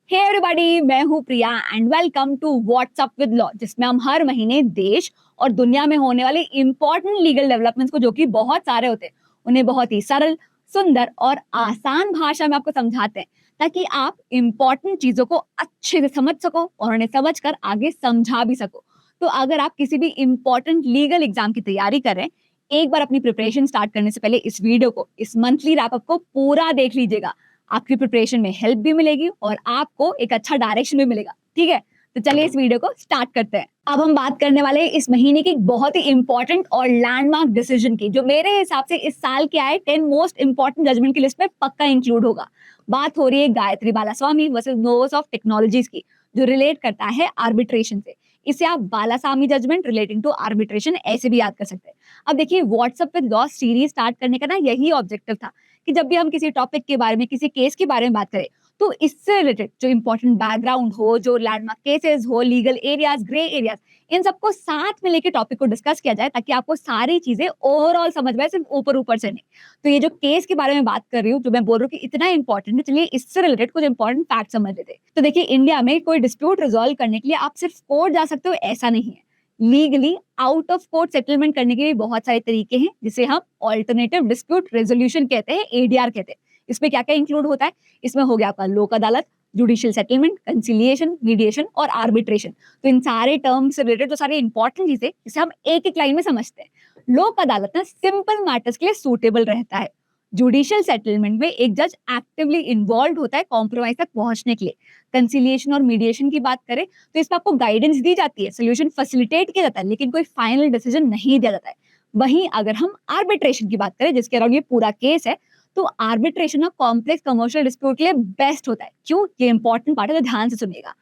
हे everybody, मैं हूँ Priya and welcome to what's up with law, जिसमें हम हर महीने देश और दुनिया में होने वाले इंपॉर्टेंट लीगल डेवलपमेंट्स को, जो कि बहुत सारे होते हैं, उन्हें बहुत ही सरल, सुंदर और आसान भाषा में आपको समझाते हैं, ताकि आप इंपॉर्टेंट चीजों को अच्छे से समझ सको और उन्हें समझकर आगे समझा भी सको। तो अगर आप किसी भी इंपॉर्टेंट लीगल एग्जाम की तैयारी कर रहे हैं, एक बार अपनी प्रिपरेशन स्टार्ट करने से पहले इस वीडियो को, इस मंथली रैपअप को पूरा देख लीजिएगा। आपकी प्रिपरेशन में हेल्प भी मिलेगी और आपको एक अच्छा डायरेक्शन भी मिलेगा। ठीक है, तो चलिए इस वीडियो को स्टार्ट करते हैं। अब हम बात करने वाले हैं इस महीने की बहुत ही इंपॉर्टेंट और लैंडमार्क डिसीजन की, जो मेरे हिसाब से इस साल के आए 10 मोस्ट इंपॉर्टेंट जजमेंट की लिस्ट में पक्का इंक्लूड होगा। बात हो रही है Gayatri Balaswamy versus Novosoft Technologies की, जो रिलेट करता है आर्बिट्रेशन से। इसे आप Balaswamy judgment relating to arbitration ऐसे भी याद कर सकते हैं। अब देखिए, WhatsApp with law series start करने का ना यही ऑब्जेक्टिव था कि जब भी हम किसी टॉपिक के बारे में, किसी केस के बारे में बात करें, तो इससे रिलेटेड जो इंपॉर्टेंट बैकग्राउंड हो, जो लैंडमार्क केसेस हो, लीगल एरियाज, ग्रे एरियाज, इन सबको साथ में लेके टॉपिक को डिस्कस किया जाए, ताकि आपको सारी चीजें ओवरऑल समझ में आए, सिर्फ ऊपर ऊपर से नहीं। तो ये जो केस के बारे में बात कर रही हूँ, जो मैं बोल रही हूँ कि इतना इंपॉर्टेंट है, चलिए इससे रिलेटेड कुछ इंपॉर्टेंट फैक्ट समझ लेते हैं। तो देखिए, इंडिया में कोई डिस्प्यूट रिजॉल्व करने के लिए आप सिर्फ कोर्ट जा सकते हो ऐसा नहीं है। Legally out of court settlement करने के भी बहुत सारे तरीके हैं, जिसे हम ऑल्टरनेटिव डिस्प्यूट रेजोल्यूशन कहते हैं, एडीआर कहते हैं। इसमें क्या क्या इंक्लूड होता है? इसमें हो गया आपका लोक अदालत, जुडिशियल सेटलमेंट, कंसिलिएशन, मीडिएशन और आर्बिट्रेशन। तो इन सारे टर्म्स से रिलेटेड जो सारे इंपॉर्टेंट चीजें, जिसे हम एक एक लाइन में समझते हैं। लोक अदालत ना सिंपल मैटर्स के लिए सूटेबल रहता है। जुडिशियल सेटलमेंट में एक जज एक्टिवली इन्वॉल्व होता है कॉम्प्रोमाइज तक पहुंचने के लिए। कंसिलिएशन और मीडिएशन की बात करें तो इसमें आपको गाइडेंस दी जाती है, सोल्यूशन फैसिलिटेट किया जाता है, लेकिन कोई फाइनल डिसीजन नहीं दिया जाता है। वहीं अगर हम आर्बिट्रेशन की बात करें, जिसके अराउंड ये पूरा केस है, तो आर्बिट्रेशन ना कॉम्प्लेक्स कमर्शियल डिस्प्यूट के लिए बेस्ट होता है। क्यों? ये इंपॉर्टेंट पार्ट है, तो ध्यान से सुनिएगा।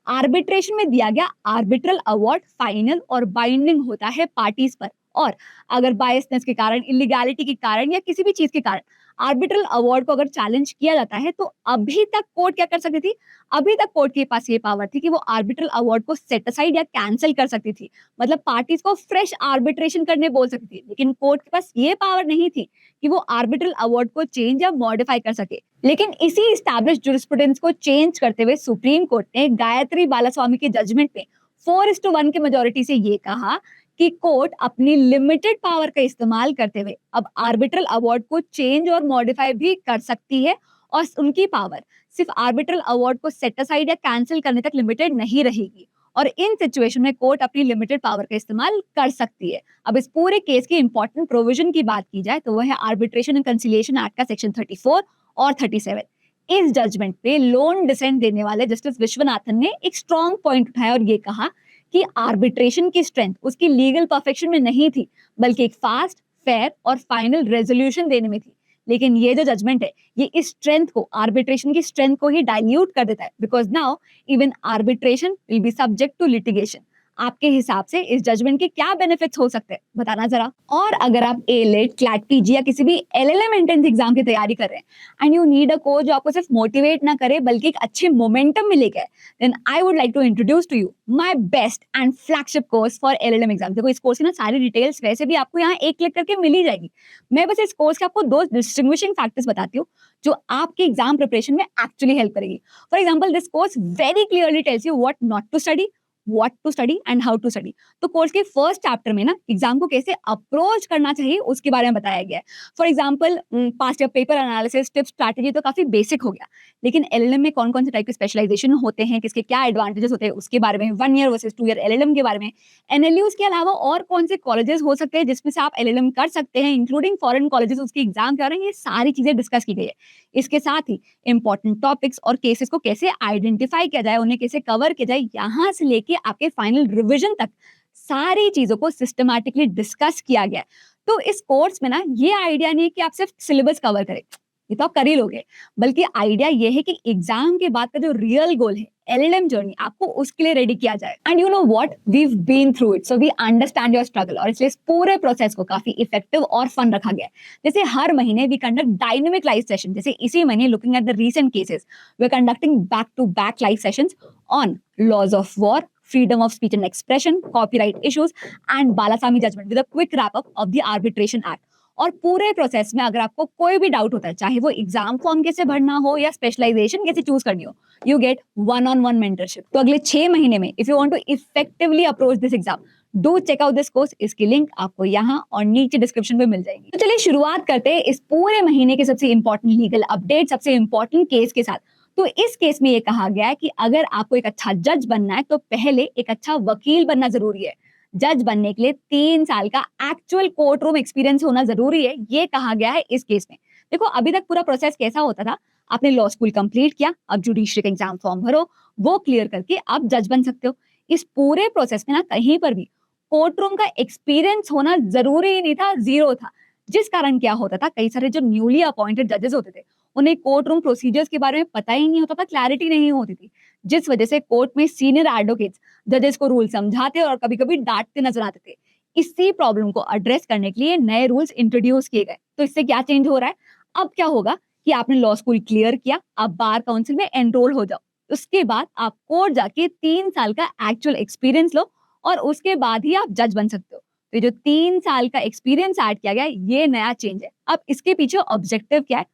आर्बिट्रेशन में दिया गया आर्बिट्रल अवार्ड फाइनल और बाइंडिंग होता है पार्टीज पर। और अगर बायसनेस के कारण, इलीगैलिटी के कारण या किसी भी चीज के कारण आर्बिट्रल अवार्ड को अगर चैलेंज किया जाता है, तो अभी तक कोर्ट क्या कर सकती थी? अभी तक कोर्ट के पास ये पावर थी कि वो आर्बिट्रल अवार्ड को सेट असाइड या कैंसिल कर सकती थी। मतलब पार्टीज को फ्रेश आर्बिट्रेशन करने बोल सकती थी, लेकिन कोर्ट के पास ये पावर नहीं थी कि वो आर्बिट्रल अवार्ड को चेंज या मॉडिफाई कर सके। लेकिन इसी एस्टैब्लिश जुरिस्प्रूडेंस को चेंज करते हुए सुप्रीम कोर्ट ने गायत्री बालास्वामी के जजमेंट में 4:1 के मेजोरिटी से ये कहा कि कोर्ट अपनी लिमिटेड पावर का इस्तेमाल करते हुए अब आर्बिट्रल अवार्ड को चेंज और मॉडिफाई भी कर सकती है। और उनकी पावर सिर्फ आर्बिट्रल अवार्ड को सेट असाइड या कैंसिल करने तक लिमिटेड नहीं रहेगी। और इन सिचुएशन में कोर्ट अपनी लिमिटेड पावर का इस्तेमाल कर सकती है। अब इस पूरे केस की इंपॉर्टेंट प्रोविजन की बात की जाए, तो वह है आर्बिट्रेशन एंड कंसिलिएशन एक्ट का सेक्शन 34 और 37। इस जजमेंट पे लोन डिसेंट देने वाले जस्टिस विश्वनाथन ने एक स्ट्रॉन्ग पॉइंट उठाया और ये कहा कि आर्बिट्रेशन की स्ट्रेंथ उसकी लीगल परफेक्शन में नहीं थी, बल्कि एक फास्ट, फेयर और फाइनल रेजोल्यूशन देने में थी। लेकिन ये जो जजमेंट है, ये इस स्ट्रेंथ को, आर्बिट्रेशन की स्ट्रेंथ को ही डाइल्यूट कर देता है, because now even arbitration will be subject to litigation. आपके हिसाब से इस जजमेंट के क्या बेनिफिट्स हो सकते हैं, बताना जरा। और अगर आप एलेट, क्लैट पीजी या किसी भी एलएलएम एंट्रेंस एग्जाम की तैयारी कर रहे हैं and you need a coach जो आपको सिर्फ मोटिवेट ना करे बल्कि एक अच्छे मोमेंटम में लेके आए, then I would like to introduce to you my best and flagship course for LLM exam. देखो, इस कोर्स की ना सारी डिटेल्स वैसे भी आपको यहाँ एक क्लिक करके मिल ही जाएगी। मैं बस इस कोर्स के आपको 2 डिस्टिंग्विशिंग फैक्टर्स बताती हूँ, जो आपकी एग्जाम प्रिपरेशन में एक्चुअली हेल्प करेगी। For example, this course very clearly tells you what not to study, what to study and how to study. तो कोर्स के फर्स्ट चैप्टर में ना एग्जाम को कैसे अप्रोच करना चाहिए उसके बारे में बताया गया है। For example, past year paper analysis, tips, strategy तो काफी बेसिक हो गया, लेकिन एलएलएम में कौन कौन से टाइप के स्पेशलाइजेशन होते हैं, किसके क्या एडवांटेजेस होते हैं उसके बारे में, 1 ईयर वर्सेस 2 ईयर एलएलएम के बारे में, एनएलयूज के अलावा और कौन से कॉलेजेस हो सकते हैं जिसमें से आप एलएलएम कर सकते हैं, इंक्लूडिंग फॉरेन कॉलेजेस, उसके एग्जाम के बारे में, ये सारी चीजें डिस्कस की गई है। इसके साथ ही इंपॉर्टेंट टॉपिक्स और केसेस को कैसे आइडेंटिफाई किया जाए, उन्हें कैसे कवर किया जाए, यहाँ से लेके आपके फाइनल रिवीजन तक सारी चीजों को सिस्टमैटिकली डिस्कस किया गया है। तो इस कोर्स में ना ये आइडिया नहीं है कि आप सिर्फ सिलेबस कवर करें, ये तो आप कर ही लोगे, बल्कि आइडिया ये है कि एग्जाम के बाद का जो रियल गोल है, एलएलएम जर्नी, आपको उसके लिए रेडी किया जाए। And you know what, we've been through it, so we understand your struggle. और इसलिए इस पूरे प्रोसेस को काफी इफेक्टिव और फन रखा गया है। जैसे हर महीने we conduct dynamic live session, जैसे इसी महीने looking at the recent cases, we are conducting back to back live sessions on laws of war, freedom of speech and expression, copyright issues, and Balasamy judgment with a quick wrap up of the Arbitration Act. और पूरे process में अगर आपको कोई भी doubt होता है, चाहे वो एग्जाम फॉर्म कैसे भरना हो या स्पेशलाइजेशन कैसे चूज करनी हो, यू गेट वन-on-one मेंटरशिप। तो अगले 6 महीने में if you want to effectively approach this exam, do check out this course. इसकी लिंक आपको यहाँ और नीचे डिस्क्रिप्शन में मिल जाएगी। तो चलिए शुरुआत करते हैं इस पूरे महीने के सबसे इंपॉर्टेंट लीगल अपडेट, सबसे इंपॉर्टेंट केस के साथ। तो इस केस में ये कहा गया है कि अगर आपको एक अच्छा जज बनना है तो पहले एक अच्छा वकील बनना जरूरी है। जज बनने के लिए 3 साल का एक्चुअल कोर्ट रूम एक्सपीरियंस होना जरूरी है, ये कहा गया है इस केस में। देखो अभी तक पूरा प्रोसेस कैसा होता था, आपने लॉ स्कूल कंप्लीट किया, अब जुडिशरी का एग्जाम फॉर्म भरो, वो क्लियर करके आप जज बन सकते हो। इस पूरे प्रोसेस में ना कहीं पर भी कोर्ट रूम का एक्सपीरियंस होना जरूरी ही नहीं था, जीरो था। जिस कारण क्या होता था, कई सारे जो न्यूली अपॉइंटेड जजेस होते थे उन्हें कोर्ट रूम प्रोसीजर्स के बारे में पता ही नहीं होता था, क्लैरिटी नहीं होती थी, जिस वजह से कोर्ट में सीनियर एडवोकेट्स जजेस को रूल समझाते और कभी कभी डांटते नजर आते थे। इसी प्रॉब्लम को एड्रेस करने के लिए नए रूल्स इंट्रोड्यूस किए गए। तो इससे क्या चेंज हो रहा है, अब क्या होगा कि आपने लॉ स्कूल क्लियर किया, आप बार काउंसिल में एनरोल हो जाओ, उसके बाद आप कोर्ट जाके 3 साल का एक्चुअल एक्सपीरियंस लो और उसके बाद ही आप जज बन सकते हो। तो ये जो 3 साल का एक्सपीरियंस ऐड किया गया है, ये नया चेंज है। अब इसके पीछे ऑब्जेक्टिव क्या है,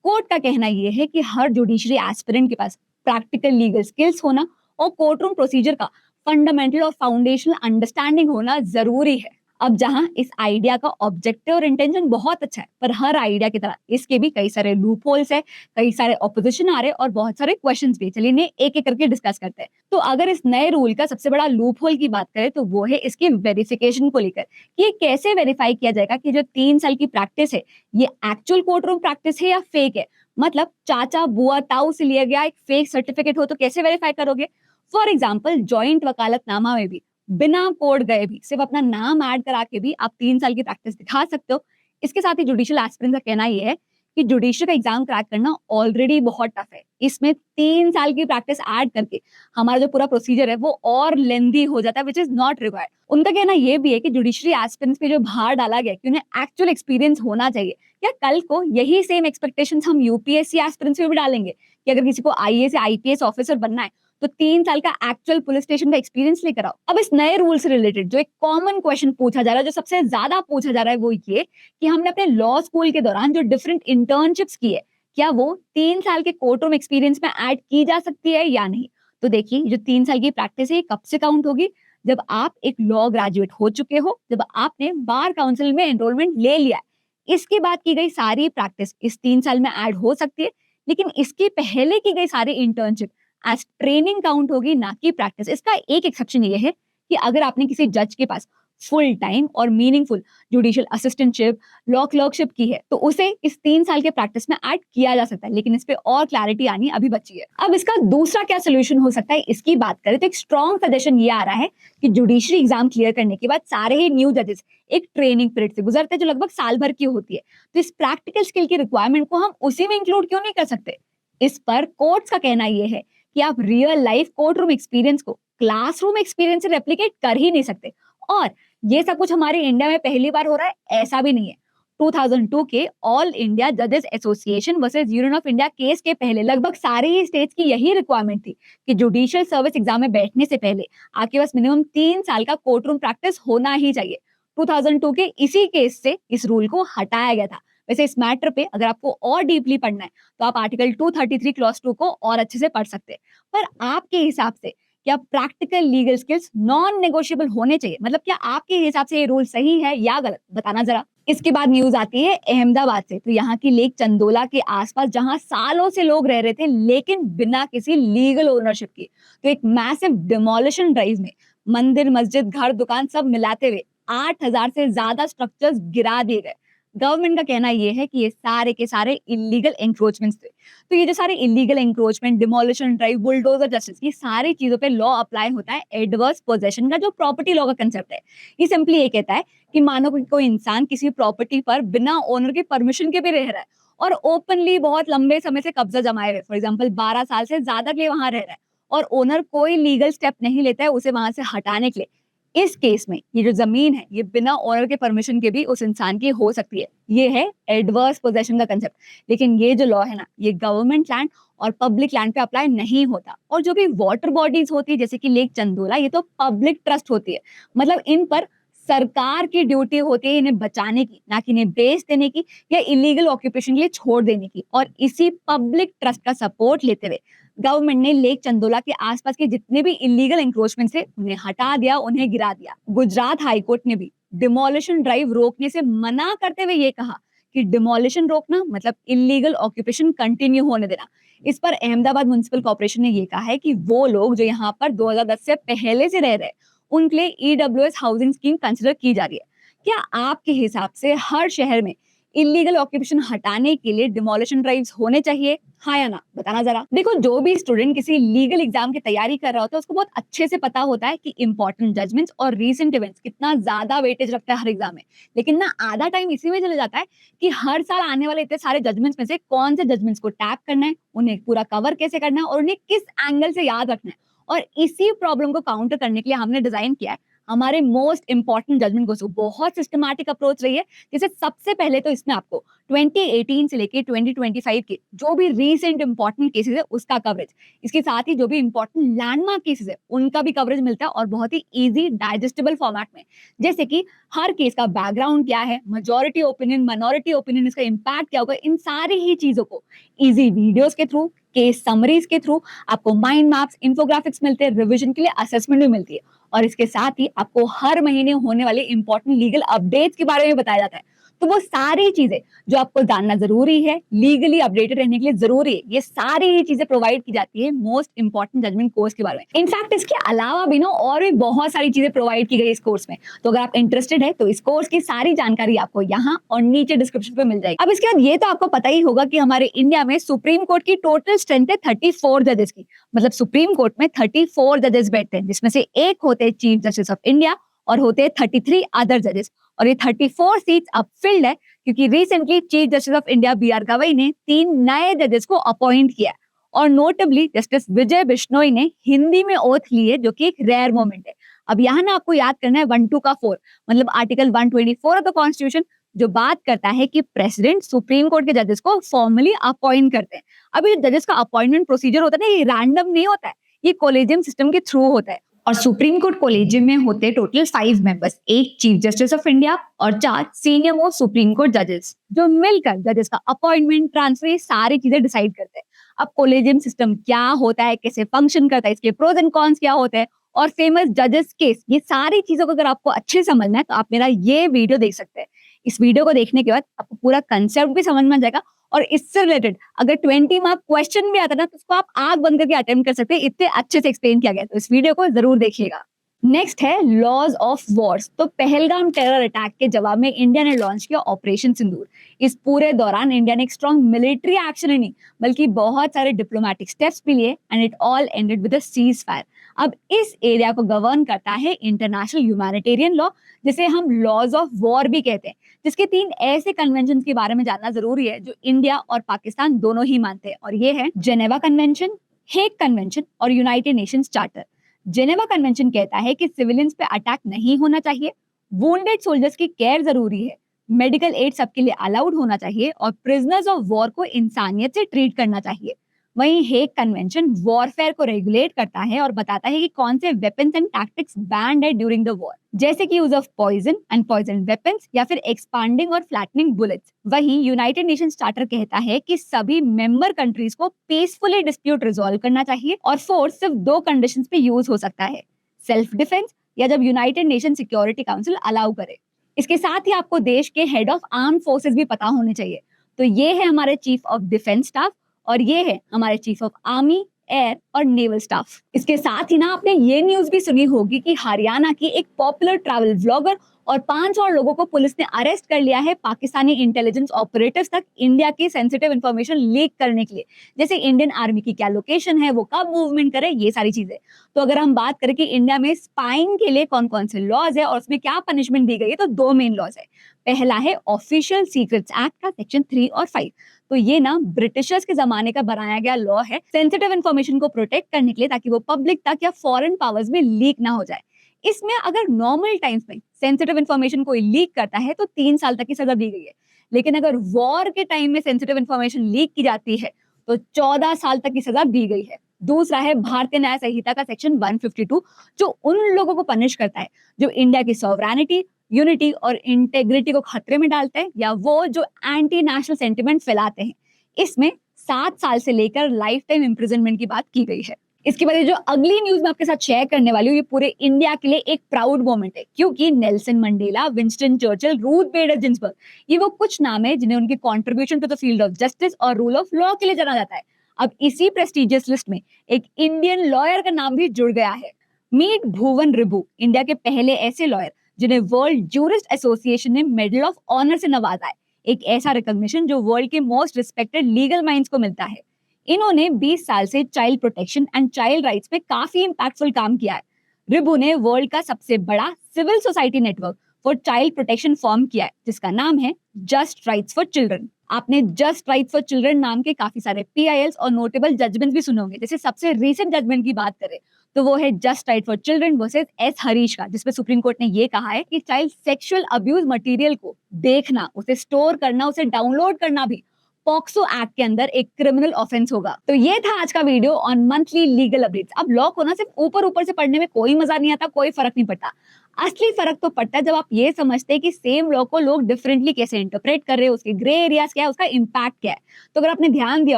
कोर्ट का कहना यह है कि हर जुडिशरी एस्पिरेंट के पास प्रैक्टिकल लीगल स्किल्स होना और कोर्ट रूम प्रोसीजर का फंडामेंटल और फाउंडेशनल अंडरस्टैंडिंग होना जरूरी है। अब जहां इस आइडिया का ऑब्जेक्टिव और इंटेंशन बहुत अच्छा है, पर हर आइडिया की तरह इसके भी कई सारे लूप होल्स है, कई सारे ऑपोजिशन आ रहे हैं और बहुत सारे क्वेश्चंस भी। चलिए इन्हें एक एक करके डिस्कस करते हैं। तो अगर इस नए रूल का सबसे बड़ा लूप होल की बात करें तो वो है इसकी वेरिफिकेशन को लेकर, कि ये कैसे वेरीफाई किया जाएगा कि जो 3 साल की प्रैक्टिस है ये एक्चुअल कोर्ट रूम प्रैक्टिस है या फेक है। मतलब चाचा बुआ ताऊ से लिया गया एक फेक सर्टिफिकेट हो तो कैसे वेरीफाई करोगे। फॉर एग्जाम्पल जॉइंट वकालतनामा में भी बिना कोर्ट गए भी सिर्फ अपना नाम ऐड करा के भी आप 3 साल की प्रैक्टिस दिखा सकते हो। इसके साथ ही जुडिशियल एस्पिरेंट का कहना यह है कि जुडिशरी का एग्जाम क्रैक करना ऑलरेडी बहुत टफ है, इसमें 3 साल की प्रैक्टिस ऐड करके हमारा जो पूरा प्रोसीजर है वो और लेंदी हो जाता है, विच इज नॉट रिक्वायर्ड। उनका कहना यह भी है कि जुडिशरी एस्पिरेंट्स पे जो भार डाला गया कि उन्हें एक्चुअल एक्सपीरियंस होना चाहिए, या कल को यही सेम एक्सपेक्टेशंस हम यूपीएससी एस्पिरेंट्स पे भी डालेंगे कि अगर किसी को आईएएस या आईपीएस ऑफिसर बनना है तो 3 साल का एक्चुअल पुलिस स्टेशन का एक्सपीरियंस लेकर आओ। अब इस नए रूल से रिलेटेड जो एक कॉमन क्वेश्चन पूछा जा रहा है, जो सबसे ज्यादा पूछा जा रहा है, वो ये कि हमने अपने लॉ स्कूल के दौरान जो डिफरेंट इंटर्नशिप्स की है, क्या वो 3 साल के कोर्ट रूम एक्सपीरियंस में ऐड की जा सकती है या नहीं। तो देखिए जो 3 साल की प्रैक्टिस है कब से काउंट होगी, जब आप एक लॉ ग्रेजुएट हो चुके हो, जब आपने बार काउंसिल में एनरोलमेंट ले लिया है। इसके बाद की गई सारी प्रैक्टिस इस 3 साल में ऐड हो सकती है, लेकिन इसके पहले की गई सारी इंटर्नशिप एज ट्रेनिंग काउंट होगी, ना कि प्रैक्टिस। इसका एक एक्सेप्शन ये है कि अगर आपने किसी जज के पास फुल टाइम और meaningful judicial assistantship, law clerkship की है तो उसे इस 3 साल के प्रैक्टिस में ऐड किया जा सकता है, लेकिन इस पे और क्लैरिटी आनी अभी बची है। अब इसका दूसरा क्या सोल्यूशन हो सकता है, इसकी बात करें तो एक स्ट्रॉन्ग सजेशन ये आ रहा है कि जुडिशरी एग्जाम क्लियर करने के बाद सारे ही न्यू जजेस एक ट्रेनिंग पीरियड से गुजरते हैं जो लगभग साल भर की होती है। तो इस प्रैक्टिकल स्किल की रिक्वायरमेंट को हम उसी में इंक्लूड क्यों नहीं कर सकते। इस पर कोर्ट्स का कहना यह है कि आप real life court room experience को क्लासरूम एक्सपीरियंस से रेप्लिकेट कर ही नहीं सकते, और ये सब कुछ हमारे इंडिया में पहली बार हो रहा है ऐसा भी नहीं है। 2002 के ऑल इंडिया जजेस association versus union of India case के पहले लगभग सारे ही स्टेट्स की यही रिक्वायरमेंट थी कि जुडिशियल सर्विस एग्जाम में बैठने से पहले आपके पास मिनिमम 3 साल का कोर्ट रूम प्रैक्टिस होना ही चाहिए। 2002 के इसी केस से इस रूल को हटाया गया था। वैसे इस मैटर पे अगर आपको और डीपली पढ़ना है तो आप आर्टिकल 233 क्लॉज 2 को और अच्छे से पढ़ सकते हैं। पर आपके हिसाब से क्या practical legal skills non negotiable होने चाहिए, मतलब क्या आपके हिसाब से ये रूल सही है या गलत, बताना जरा। इसके बाद न्यूज आती है अहमदाबाद से। तो यहाँ की लेक चंदोला के आसपास जहां सालों से लोग रह रहे थे लेकिन बिना किसी लीगल ओनरशिप की, तो एक मैसिव डिमोलिशन ड्राइव में मंदिर, मस्जिद, घर, दुकान सब मिलाते हुए 8,000 से ज्यादा स्ट्रक्चर्स गिरा दिए गए। गवर्नमेंट का कहना यह है कि ये सारे के सारे इलीगल एंक्रोचमेंट्स थे। तो ये जो सारे illegal encroachment, demolition drive, bulldozer justice, ये सारी चीजों पे लॉ अप्लाई होता है एडवर्स पोजेशन का, जो प्रॉपर्टी लॉ का कंसेप्ट है। ये सिंपली ये कहता है कि मानो कोई इंसान किसी प्रॉपर्टी पर बिना ओनर के परमिशन के भी रह रहा है और ओपनली बहुत लंबे समय से कब्जा जमाए हुए, फॉर एग्जाम्पल 12 साल से ज्यादा के लिए वहां रह रहा है, और ओनर कोई लीगल स्टेप नहीं लेता है उसे वहां से हटाने के लिए। इस केस में ये जो जमीन है ये बिना ओनर के परमिशन के भी उस इंसान की हो सकती है। ये है एडवर्स पोजेशन का कंसेप्ट। लेकिन ये जो लॉ है ना, ये गवर्नमेंट लैंड और पब्लिक लैंड पे अप्लाई नहीं होता। और जो भी वाटर बॉडीज होती है जैसे कि लेक चंदोला, ये तो पब्लिक ट्रस्ट होती है, मतलब इन पर सरकार की ड्यूटी होती है इन्हें बचाने की, ना कि इन्हें बेच देने की या इलीगल ऑक्यूपेशन के लिए छोड़ देने की। और इसी पब्लिक ट्रस्ट का सपोर्ट लेते हुए गवर्नमेंट ने लेक चंदोला के आसपास के जितने भी इलीगल एंक्रोचमेंट से उन्हें हटा दिया, उन्हें गिरा दिया। गुजरात हाईकोर्ट ने भी डिमोलिशन ड्राइव रोकने से मना करते हुए ये कहा कि डिमोलिशन रोकना मतलब इलीगल ऑक्यूपेशन कंटिन्यू होने देना। इस पर अहमदाबाद म्युनिसिपल कॉर्पोरेशन ने ये कहा है कि वो लोग जो यहाँ पर 2010 से पहले से रह रहे हैं उनके लिए ईडब्ल्यूएस हाउसिंग स्कीम कंसिडर की जा रही है। क्या आपके हिसाब से हर शहर में इलीगल ऑक्यूपेशन हटाने के लिए डिमोलिशन ड्राइव्स होने चाहिए, हाँ या ना? बताना जरा। देखो, जो भी स्टूडेंट किसी लीगल एग्जाम की तैयारी कर रहा होता है उसको बहुत अच्छे से पता होता है कि इंपॉर्टेंट जजमेंट्स और रीसेंट इवेंट्स कितना ज्यादा वेटेज रखता है हर एग्जाम में। लेकिन ना आधा टाइम इसी में चला जाता है कि हर साल आने वाले इतने सारे जजमेंट्स में से कौन से जजमेंट्स को टैप करना है, उन्हें पूरा कवर कैसे करना है और उन्हें किस एंगल से याद रखना है। और इसी प्रॉब्लम को काउंटर करने के लिए हमने डिजाइन किया है हमारे मोस्ट इंपॉर्टेंट जजमेंट को। बहुत सिस्टमैटिक अप्रोच रही है। जैसे सबसे पहले तो इसमें आपको 2018 से लेके 2025 के जो भी रीसेंट इंपॉर्टेंट केसेस है उसका कवरेज, इसके साथ ही जो भी इंपॉर्टेंट लैंडमार्क केसेस है उनका भी कवरेज मिलता है और बहुत ही इजी डाइजेस्टेबल फॉर्मेट में। जैसे कि हर केस का बैकग्राउंड क्या है, मेजॉरिटी ओपिनियन, माइनॉरिटी ओपिनियन, इसका इम्पैक्ट क्या होगा, इन सारी ही चीजों को इजी वीडियोस के थ्रू, केस समरीज के थ्रू आपको माइंड मैप्स, इंफोग्राफिक्स मिलते हैं, रिवीजन के लिए असेसमेंट भी मिलती है। और इसके साथ ही आपको हर महीने होने वाले इंपॉर्टेंट लीगल अपडेट्स के बारे में बताया जाता है। तो वो सारी चीजें जो आपको जानना जरूरी है, लीगली अपडेटेड रहने के लिए जरूरी है, ये सारी ही चीजें प्रोवाइड की जाती है मोस्ट इंपॉर्टेंट जजमेंट कोर्स के बारे में। इनफैक्ट इसके अलावा भी ना और भी बहुत सारी चीजें प्रोवाइड की गई इस कोर्स में। तो अगर आप इंटरेस्टेड है तो इस कोर्स की सारी जानकारी आपको यहाँ और नीचे डिस्क्रिप्शन पे मिल जाएगी। अब इसके बाद ये तो आपको पता ही होगा कि हमारे इंडिया में सुप्रीम कोर्ट की टोटल स्ट्रेंथ है 34 जजेस की। मतलब सुप्रीम कोर्ट में 34 जजेस बैठते हैं, जिसमें से एक होते हैं चीफ जस्टिस ऑफ इंडिया और होते हैं 33 अदर जजेस। और ये 34 सीट्स अब फिल्ड है क्योंकि recently chief justice of India B R. Gavai ने 3 नए जजेस को अपॉइंट किया। और नोटेबली जस्टिस विजय बिश्नोई ने हिंदी में ओथ ली है, जो कि एक रेयर मोमेंट है। अब यहाँ ना आपको याद करना है 1-2 का 4, मतलब आर्टिकल 124 ऑफ द कॉन्स्टिट्यूशन, जो बात करता है कि प्रेसिडेंट सुप्रीम कोर्ट के जजेस को फॉर्मली अपॉइंट करते हैं। अब ये जजेस का अपॉइंटमेंट प्रोसीजर होता है ना, ये रैंडम नहीं होता है, ये कॉलेजियम सिस्टम के थ्रू होता है। और सुप्रीम कोर्ट कॉलेजियम में होते टोटल 5 मेंबर्स, एक चीफ जस्टिस ऑफ इंडिया और 4 सीनियर मोस्ट सुप्रीम कोर्ट जजेस, जो मिलकर जजेस का अपॉइंटमेंट, ट्रांसफर, ये सारी चीजें डिसाइड करते हैं। अब कॉलेजियम सिस्टम क्या होता है, कैसे फंक्शन करता है, इसके प्रोज एंड कॉन्स क्या होते हैं और फेमस जजेस केस, ये सारी चीजों को अगर आपको अच्छे से समझना है तो आप मेरा ये वीडियो देख सकते हैं। इस वीडियो को देखने के बाद आपको पूरा कंसेप्ट भी समझ में आ जाएगा और इससे रिलेटेड अगर 20 मार्क क्वेश्चन भी आता ना तो उसको आप आंख बंद करके अटेम्प्ट कर सकते हैं, इतने अच्छे से एक्सप्लेन किया गया। तो इस वीडियो को जरूर देखिएगा। नेक्स्ट है लॉज ऑफ वॉर्स। तो पहलगाम टेरर अटैक के जवाब में इंडिया ने लॉन्च किया ऑपरेशन सिंदूर। इस पूरे दौरान इंडिया ने एक स्ट्रॉन्ग मिलिट्री एक्शन ही नहीं बल्कि बहुत सारे डिप्लोमेटिक स्टेप्स भी लिए and it all ended with a cease fire. अब इस एरिया को गवर्न करता है इंटरनेशनल ह्यूमैनिटेरियन लॉ, जिसे हम लॉज ऑफ वॉर भी कहते हैं, जिसके 3 ऐसे कन्वेंशन के बारे में जानना जरूरी है जो इंडिया और पाकिस्तान दोनों ही मानते हैं। और ये है जेनेवा कन्वेंशन, हेग कन्वेंशन और United Nations charter. Geneva convention कहता है कि सिविलियंस पे अटैक नहीं होना चाहिए, वुंडेड सोल्जर्स की केयर जरूरी है, मेडिकल एड सबके लिए अलाउड होना चाहिए और प्रिजनर्स ऑफ वॉर को इंसानियत से ट्रीट करना चाहिए। वहीं हेग कन्वेंशन वॉरफेयर को रेगुलेट करता है और बताता है कि कौन से वेपन्स एंड टैक्टिक्स बैंड है ड्यूरिंग द वॉर, जैसे कि use of poison and poison weapons या फिर एक्सपांडिंग और फ्लैटनिंग बुलेट्स। वहीं यूनाइटेड नेशंस चार्टर कहता है कि सभी मेंबर कंट्रीज को पीसफुली डिस्प्यूट रिजॉल्व करना चाहिए और फोर्स सिर्फ 2 कंडीशंस पे यूज हो सकता है, सेल्फ डिफेंस या जब United nation security council allow करे। इसके साथ ही आपको देश के हेड ऑफ आर्म फोर्सेस भी पता होने चाहिए। तो ये है हमारे चीफ ऑफ डिफेंस स्टाफ और ये है हमारे चीफ ऑफ आर्मी, एयर और नेवल स्टाफ। इसके साथ ही ना आपने ये न्यूज भी सुनी होगी कि हरियाणा की एक पॉपुलर ट्रैवल व्लॉगर और 5 और लोगों को पुलिस ने अरेस्ट कर लिया है पाकिस्तानी इंटेलिजेंस ऑपरेटिव्स तक इंडिया की सेंसिटिव इंफॉर्मेशन लीक करने के लिए, जैसे इंडियन आर्मी की क्या लोकेशन है, वो कब मूवमेंट करे, ये सारी चीजें। तो अगर हम बात करें कि इंडिया में स्पाइंग के लिए कौन कौन से लॉज है और उसमें क्या पनिशमेंट दी गई है, तो 2 मेन लॉज है। पहला है ऑफिशियल सीक्रेट्स एक्ट का सेक्शन 3 और 5। तो ये ना ब्रिटिशर्स के जमाने का बनाया गया लॉ है सेंसिटिव इंफॉर्मेशन को प्रोटेक्ट करने के लिए, ताकि वो पब्लिक तक या फॉरेन पावर्स में लीक ना हो जाए। इसमें अगर नॉर्मल टाइम्स में सेंसिटिव इंफॉर्मेशन कोई लीक करता है तो 3 साल तक की सजा दी गई है, लेकिन अगर वॉर के टाइम में सेंसिटिव इंफॉर्मेशन लीक की जाती है तो 14 साल तक की सजा दी गई है। दूसरा है भारतीय न्याय संहिता का सेक्शन 152, जो उन लोगों को पनिश करता है जो इंडिया की सॉवरेनिटी, यूनिटी और इंटेग्रिटी को खतरे में डालते हैं या वो जो एंटी नेशनल सेंटिमेंट फैलाते हैं। इसमें 7 साल से लेकर लाइफ टाइम इम्प्रिजनमेंट की बात की गई है। इसके बाद जो अगली न्यूज मैं आपके साथ शेयर करने वाली हूँ, ये पूरे इंडिया के लिए एक प्राउड मोमेंट है, क्योंकि Nelson Mandela, Winston Churchill, Ruth Bader Ginsburg, ये वो कुछ नाम है जिन्हें उनकी contribution to the field of justice और रूल ऑफ लॉ के लिए जाना जाता है। अब इसी प्रेस्टिजियस लिस्ट में एक इंडियन लॉयर का नाम भी जुड़ गया है। मीट भुवन रिभु इंडिया के पहले ऐसे लॉयर जिन्हें वर्ल्ड जूरिस्ट एसोसिएशन ने मेडल ऑफ ऑनर से नवाजा है, एक ऐसा रिकॉग्निशन जो वर्ल्ड के मोस्ट रिस्पेक्टेड लीगल माइंड्स को मिलता है। इन्होंने 20 साल से child protection and child rights पे काफी इंपैक्टफुल काम किया है। रिबू ने वर्ल्ड का सबसे बड़ा civil society network for child protection form किया है, जिसका नाम है जस्ट राइट्स फॉर चिल्ड्रन। आपने जस्ट राइट्स फॉर चिल्ड्रन नाम के काफी सारे PILs और नोटेबल जजमेंट्स भी सुने होंगे। जैसे सबसे रीसेंट जजमेंट की बात करें तो वो है just right for children versus S Harish का, जिसमें सुप्रीम कोर्ट ने ये कहा है कि चाइल्ड सेक्सुअल अब्यूज मटेरियल को देखना, उसे स्टोर करना, उसे डाउनलोड करना भी पॉक्सो एक्ट के अंदर एक क्रिमिनल ऑफेंस होगा। तो ये था आज का video on monthly legal updates. अब लॉ को ना सिर्फ ऊपर ऊपर से पढ़ने में कोई मजा नहीं आता, कोई फर्क नहीं पड़ता। असली फर्क तो पड़ता है जब आप ये समझते हैं कि सेम लॉ को लोग डिफरेंटली कैसे इंटरप्रेट कर रहे हैं, उसके ग्रे एरियाज क्या है, उसका इम्पैक्ट क्या है। तो अगर आपने ध्यान दिया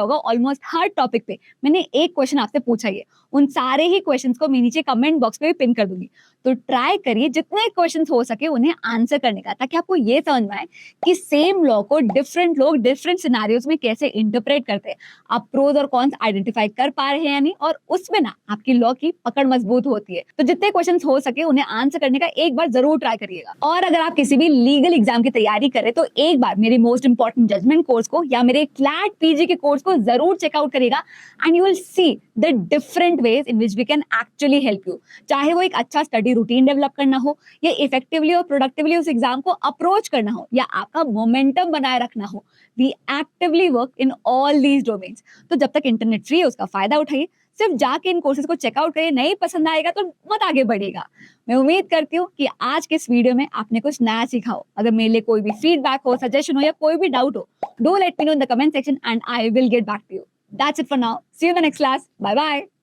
होगा, ऑलमोस्ट हर टॉपिक पे मैंने एक क्वेश्चन आपसे पूछा ही है। उन सारे ही क्वेश्चंस को मैं नीचे कमेंट बॉक्स पे भी पिन कर दूंगी। तो ट्राई करिए जितने क्वेश्चंस हो सके उन्हें आंसर करने का, ताकि आपको ये समझ में आए कि सेम लॉ को डिफरेंट लोग डिफरेंट सिनेरियोज में कैसे इंटरप्रेट करते हैं। आप प्रोज और कॉन्स आइडेंटिफाई कर पा रहे हैं या नहीं, और उसमें ना आपकी लॉ की पकड़ मजबूत होती है। तो जितने क्वेश्चंस हो सके उन्हें आंसर करने का एक बार जरूर ट्राई करिएगा। और अगर आप किसी भी लीगल एग्जाम की तैयारी करें तो एक बार मेरे मोस्ट इंपॉर्टेंट जजमेंट कोर्स को या मेरे क्लैट PG के कोर्स को जरूर चेकआउट करिएगा, and you will see the different ways in which we can actually help you. चाहे वो एक अच्छा स्टडी रूटीन डेवलप करना हो, या इफेक्टिवली और प्रोडक्टिवली उस एग्जाम को अप्रोच करना हो, या आपका मोमेंटम बनाए रखना हो, we actively work in all these domains. तो जब तक इंटरनेट फ्री है उसका फायदा उठाइए, सिर्फ जाके इन कोर्सेज को चेकआउट करिए। नहीं पसंद आएगा तो मत आगे बढ़ेगा। मैं उम्मीद करती हूँ कि आज के इस वीडियो में आपने कुछ नया सीखा हो। अगर मेरे लिए कोई भी फीडबैक हो, सजेशन हो या कोई भी डाउट हो, do let me know in the comment section and I will get back to you. That's it for now. See you in the next class. Bye bye.